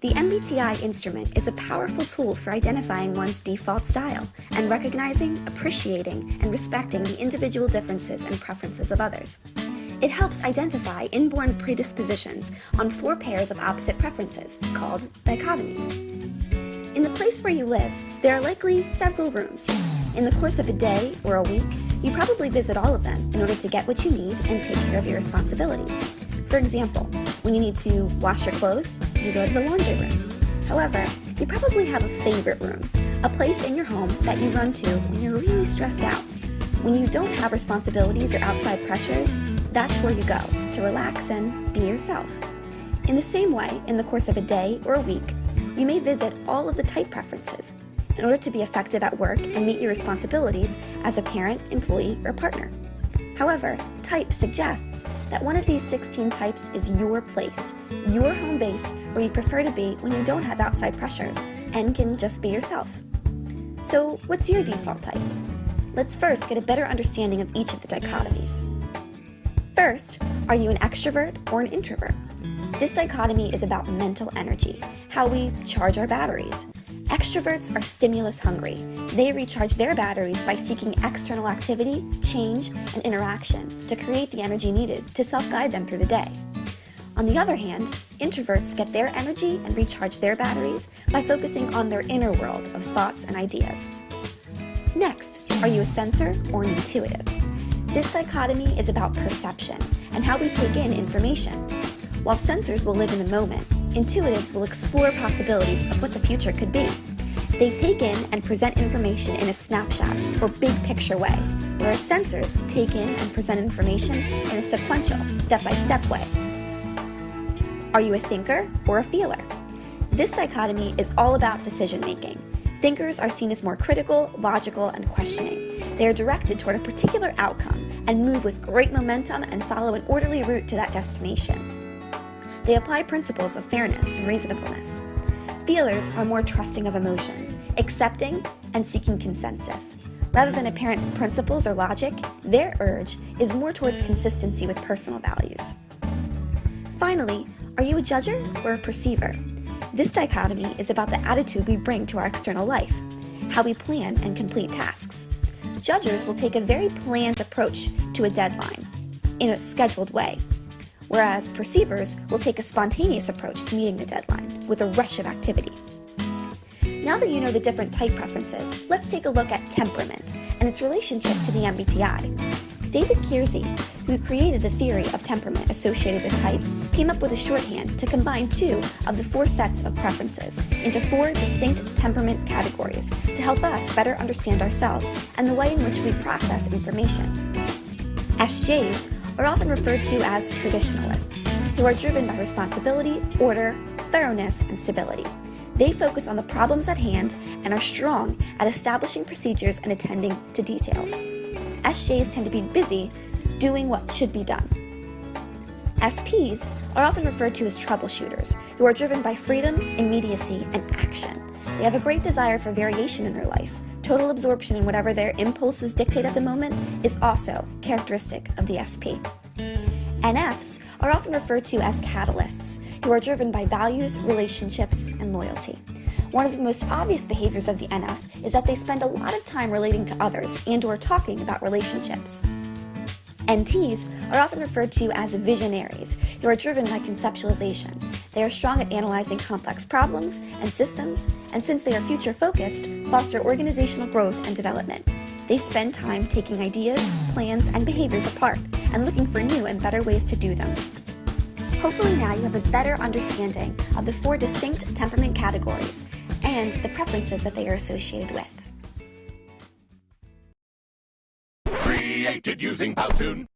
The MBTI instrument is a powerful tool for identifying one's default style and recognizing, appreciating, and respecting the individual differences and preferences of others. It helps identify inborn predispositions on 4 pairs of opposite preferences, called dichotomies. In the place where you live, there are likely several rooms. In the course of a day or a week, you probably visit all of them in order to get what you need and take care of your responsibilities. For example, when you need to wash your clothes, you go to the laundry room. However, you probably have a favorite room, a place in your home that you run to when you're really stressed out. When you don't have responsibilities or outside pressures, that's where you go to relax and be yourself. In the same way, in the course of a day or a week, you may visit all of the type preferences in order to be effective at work and meet your responsibilities as a parent, employee, or partner. However, type suggests that one of these 16 types is your place, your home base where you prefer to be when you don't have outside pressures and can just be yourself. So, what's your default type? Let's first get a better understanding of each of the dichotomies. First, are you an extrovert or an introvert? This dichotomy is about mental energy, how we charge our batteries. Extroverts are stimulus hungry. They recharge their batteries by seeking external activity, change, and interaction to create the energy needed to self-guide them through the day. On the other hand, introverts get their energy and recharge their batteries by focusing on their inner world of thoughts and ideas. Next, are you a sensor or an intuitive? This dichotomy is about perception and how we take in information. While sensors will live in the moment, intuitives will explore possibilities of what the future could be. They take in and present information in a snapshot or big picture way, whereas sensors take in and present information in a sequential, step-by-step way. Are you a thinker or a feeler? This dichotomy is all about decision-making. Thinkers are seen as more critical, logical, and questioning. They are directed toward a particular outcome and move with great momentum and follow an orderly route to that destination. They apply principles of fairness and reasonableness. Feelers are more trusting of emotions, accepting and seeking consensus. Rather than apparent principles or logic, their urge is more towards consistency with personal values. Finally, are you a judger or a perceiver? This dichotomy is about the attitude we bring to our external life, how we plan and complete tasks. Judgers will take a very planned approach to a deadline in a scheduled way, whereas perceivers will take a spontaneous approach to meeting the deadline with a rush of activity. Now that you know the different type preferences, let's take a look at temperament and its relationship to the MBTI. David Kiersey, who created the theory of temperament associated with type, came up with a shorthand to combine 2 of the 4 sets of preferences into 4 distinct temperament categories to help us better understand ourselves and the way in which we process information. SJs are often referred to as traditionalists, who are driven by responsibility, order, thoroughness, and stability. They focus on the problems at hand and are strong at establishing procedures and attending to details. SJs tend to be busy doing what should be done. SPs are often referred to as troubleshooters, who are driven by freedom, immediacy, and action. They have a great desire for variation in their life. Total absorption in whatever their impulses dictate at the moment is also characteristic of the SP. NFs are often referred to as catalysts, who are driven by values, relationships, and loyalty. One of the most obvious behaviors of the NF is that they spend a lot of time relating to others and/or talking about relationships. NTs are often referred to as visionaries, who are driven by conceptualization. They are strong at analyzing complex problems and systems, and since they are future-focused, foster organizational growth and development. They spend time taking ideas, plans, and behaviors apart and looking for new and better ways to do them. Hopefully now you have a better understanding of the 4 distinct temperament categories and the preferences that they are associated with. Created using Powtoon.